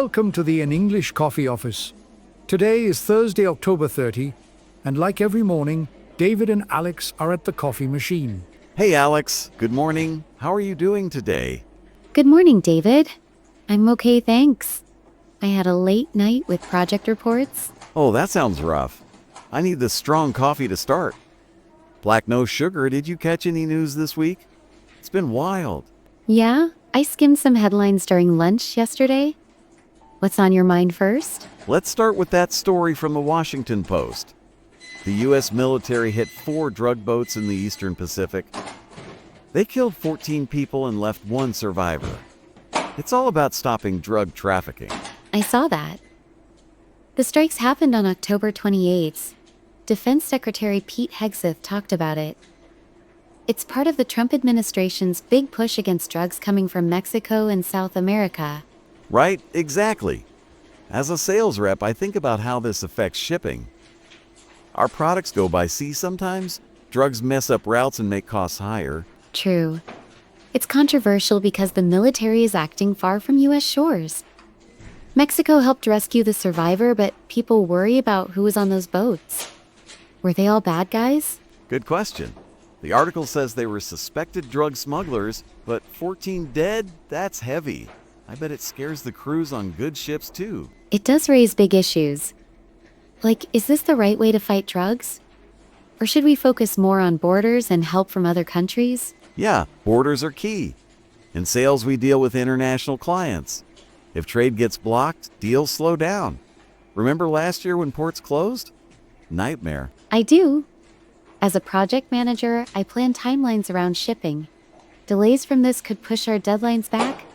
Welcome to the In English Coffee Office. Today is Thursday, October 30, and like every morning, David and Alex are at the coffee machine. Hey Alex, good morning. How are you doing today? Good morning, David. I'm okay, thanks. I had a late night with project reports. Oh, that sounds rough. I need this strong coffee to start. Black no sugar, did you catch any news this week? It's been wild. Yeah, I skimmed some headlines during lunch yesterday. What's on your mind first? Let's start with that story from the Washington Post. The U.S. military hit 4 drug boats in the Eastern Pacific. They killed 14 people and left 1 survivor. It's all about stopping drug trafficking. I saw that. The strikes happened on October 28th. Defense Secretary Pete Hegseth talked about it. It's part of the Trump administration's big push against drugs coming from Mexico and South America. Right, exactly. As a sales rep, I think about how this affects shipping. Our products go by sea sometimes. Drugs mess up routes and make costs higher. True. It's controversial because the military is acting far from U.S. shores. Mexico helped rescue the survivor, but people worry about who was on those boats. Were they all bad guys? Good question. The article says they were suspected drug smugglers, but 14 dead? That's heavy. I bet it scares the crews on good ships too. It does raise big issues. Like, is this the right way to fight drugs? Or should we focus more on borders and help from other countries? Yeah, borders are key. In sales, we deal with international clients. If trade gets blocked, deals slow down. Remember last year when ports closed? Nightmare. I do. As a project manager, I plan timelines around shipping. Delays from this could push our deadlines back.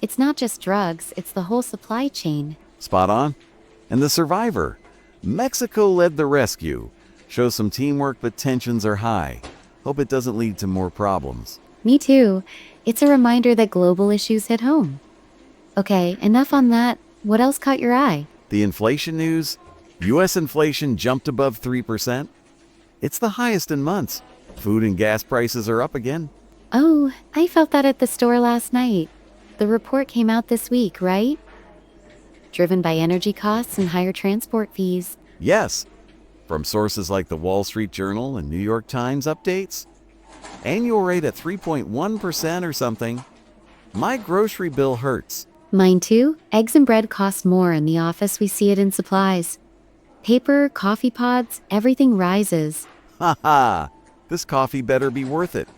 It's not just drugs, it's the whole supply chain. Spot on. And the survivor. Mexico led the rescue. Shows some teamwork, but tensions are high. Hope it doesn't lead to more problems. Me too. It's a reminder that global issues hit home. Okay, enough on that. What else caught your eye? The inflation news. U.S. inflation jumped above 3%. It's the highest in months. Food and gas prices are up again. Oh, I felt that at the store last night. The report came out this week, right? Driven by energy costs and higher transport fees. Yes, from sources like the Wall Street Journal and New York Times updates. Annual rate at 3.1% or something. My grocery bill hurts. Mine too. Eggs and bread cost more in the office. We see it in supplies. Paper, coffee pods, everything rises. Ha ha! This coffee better be worth it.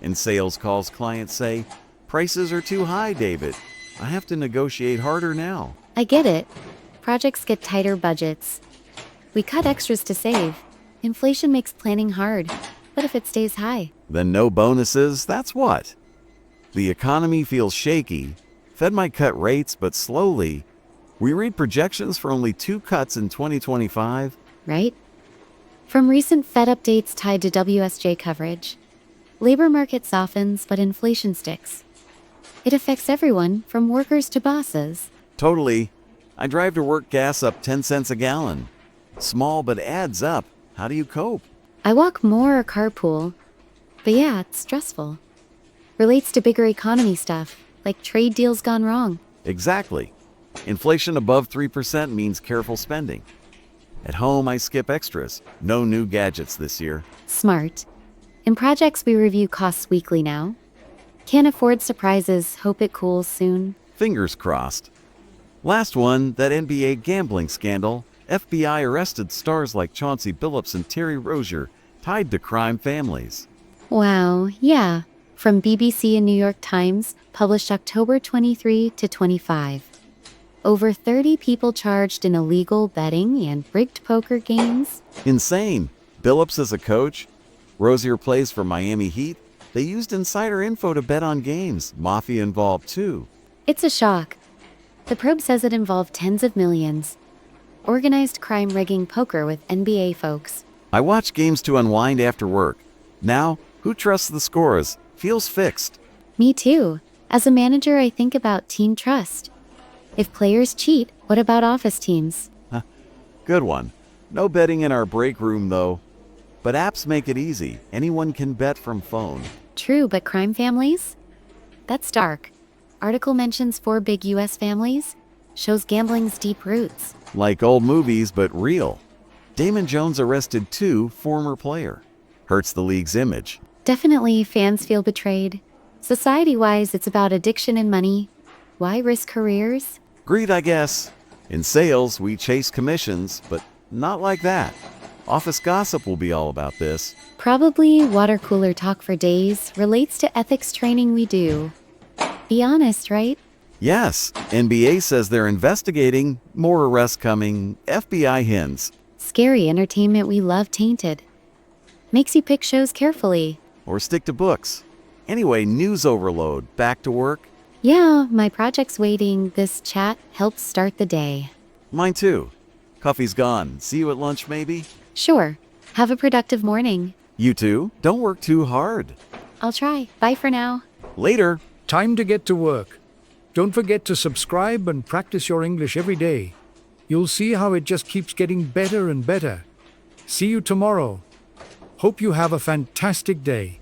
In sales calls, clients say, "Prices are too high, David. I have to negotiate harder now." I get it. Projects get tighter budgets. We cut extras to save. Inflation makes planning hard. What if it stays high? Then no bonuses, that's what? The economy feels shaky. Fed might cut rates, but slowly. We read projections for only 2 cuts in 2025. Right? From recent Fed updates tied to WSJ coverage, labor market softens, but inflation sticks. It affects everyone, from workers to bosses. Totally. I drive to work, gas up 10 cents a gallon. Small, but adds up. How do you cope? I walk more or carpool. But yeah, it's stressful. Relates to bigger economy stuff, like trade deals gone wrong. Exactly. Inflation above 3% means careful spending. At home, I skip extras. No new gadgets this year. Smart. In projects, we review costs weekly now. Can't afford surprises, hope it cools soon. Fingers crossed. Last one, that NBA gambling scandal. FBI arrested stars like Chauncey Billups and Terry Rozier, tied to crime families. Wow, yeah. From BBC and New York Times, published October 23 to 25. Over 30 people charged in illegal betting and rigged poker games. Insane. Billups is a coach. Rozier plays for Miami Heat. They used insider info to bet on games. Mafia involved too. It's a shock. The probe says it involved tens of millions. Organized crime rigging poker with NBA folks. I watch games to unwind after work. Now, who trusts the scores? Feels fixed. Me too. As a manager, I think about team trust. If players cheat, what about office teams? Good one. No betting in our break room though. But apps make it easy. Anyone can bet from phone. True, but crime families? That's dark. Article mentions 4 big U.S. families. shows gambling's deep roots. Like old movies, but real. Damon Jones arrested 2 former player. Hurts the league's image. Definitely fans feel betrayed. Society-wise, it's about addiction and money. Why risk careers? Greed, I guess. In sales, we chase commissions, but not like that. Office gossip will be all about this. Probably water cooler talk for days relates to ethics training we do. Be honest, right? Yes, NBA says they're investigating, more arrests coming, FBI hints. Scary entertainment we love tainted. Makes you pick shows carefully. Or stick to books. Anyway, news overload. Back to work? Yeah, my project's waiting. This chat helps start the day. Mine too. Coffee's gone. See you at lunch, maybe? Sure. Have a productive morning. You too? Don't work too hard. I'll try. Bye for now. Later. Time to get to work. Don't forget to subscribe and practice your English every day. You'll see how it just keeps getting better and better. See you tomorrow. Hope you have a fantastic day.